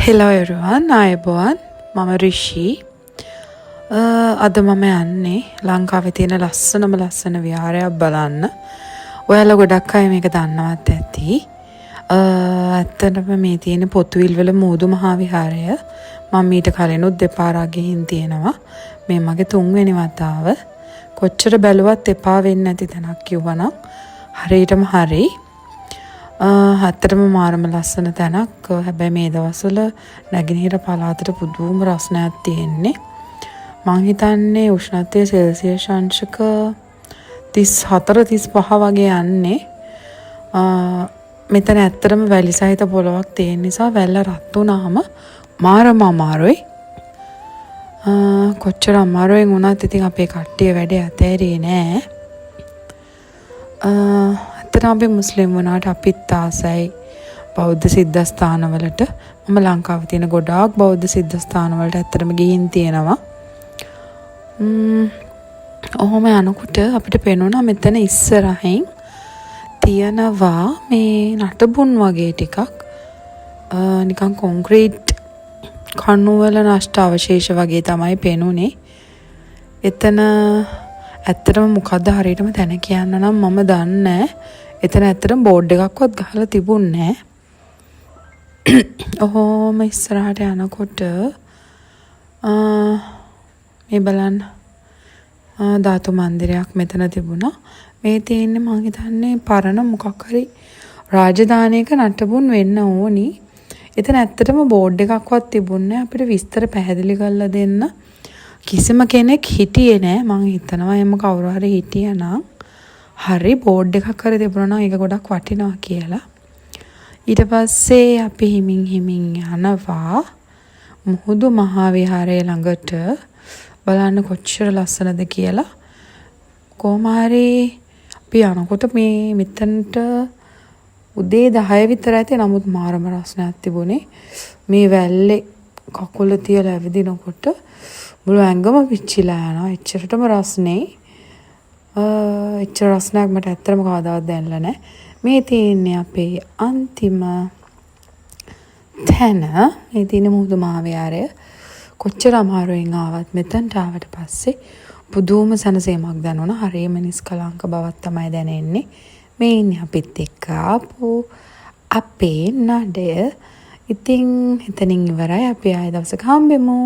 Hello everyone, ආයුබෝවන්. මම රිෂි. අද මම යන්නේ ලංකාවේ තියෙන ලස්සන විහාරයක් බලන්න. ඔයාලා ගොඩක් අය මේක දන්නවත් ඇති. ඇත්තටම මේ තියෙන පොතුවිල්වල මූදු මහා විහාරය. මම ඊට කලිනුත් දෙපාරක් ගිහින් තියෙනවා. මේ මගේ තුන්වෙනි වතාව. කොච්චර බැලුවත් එපා වෙන්නේ නැති තැනක් කිව්වනම් හරියටම හරි. ඇත්තටම මාරම ලස්සන තැනක්. හැබැයි මේ දවස්වල නැගෙනහිර පළාතට පුදුම රස්නයක් තියෙන්නේ. මං හිතන්නේ උෂ්ණත්වය සෙල්සියස් අංශක 34-35 වගේ යන්නේ. මෙතන ඇත්තටම වැලි සහිත පොළොවක් තියෙන නිසා වැල්ල රත් වුණාම මාරම අමාරුයි. කොච්චර අමාරුවෙන් වුණත් ඉතින් අපේ කට්ටිය වැඩේ අතෑරියේ නෑ. අපි මුස්ලිම් වුණාට අපිත් ආසයි බෞද්ධ සිද්ධාස්ථානවලට. මම ලංකාවේ තියෙන ගොඩාක් බෞද්ධ සිද්ධාස්ථානවලට ඇත්තටම ගිහින් තියෙනවා. ඔහොම යනකොට අපිට පේනවා මෙතන ඉස්සරහින් තියෙනවා මේ නටබුන් වගේ ටිකක්. නිකන් කොන්ක්‍රීට් කණු වල නෂ්ට අවශේෂ වගේ තමයි පේනුනේ. එතන ඇත්තටම මොකද්ද හරියටම තැන කියන්න නම් මම දන්නේ නැහැ. එතන ඇත්තටම බෝඩ් එකක්වත් ගහලා තිබුණේ නැහැ. ඔහොම ඉස්සරහට යනකොට මේ බලන්න ධාතු මන්දිරයක් මෙතන තිබුණා. මේ තියෙන්නේ මම හිතන්නේ පරණ මොකක් හරි රාජධානියක නටබුන් වෙන්න ඕනි. එතන ඇත්තටම බෝඩ් එකක්වත් තිබුණේ නැහැ. අපිට විස්තර පැහැදිලි කරලා දෙන්න කිසිම කෙනෙක් හිටියේ නැහැ. මම හිතනවා එම කවුරු හරි හිටියා නම් හරි බෝඩ් එකක් කරේ තිබුණා නම් ඒක ගොඩක් වටිනවා කියලා. ඊට පස්සේ අපි හිමින් යනවා මුහුදු මහා විහාරය ළඟට. බලන්න කොච්චර ලස්සනද කියලා. කොහොම හරි අපි යනකොට මේ මෙතනට උදේ 10 විතර ඇති. නමුත් මාරම රස්නයක් තිබුණේ. මේ වැල්ලේ කකුල තියලා ඇවිදිනකොට මුළු ඇඟම පිච්චිලා යනවා. එච්චරටම රස්නේ. එච්චර රස්නයක් මට ඇත්තටම කවදාවත් දැනලා නැහැ. මේ තියෙන්නේ අපේ අන්තිම තැන. මේ තියෙන මුහුදු මහා විහාරය. කොච්චර අමාරුවෙන් ආවත් මෙතනට ආවට පස්සේ පුදුම සැනසීමක් දැනුණා. හරියම නිස්කලංක බවක් තමයි දැනෙන්නේ. මේ ඉන්නේ අපිත් එක්ක ආපු අපේ නඩය. ඉතින් එතනින් ඉවරයි. අපි ආයෙ දවසක හම්බෙමු.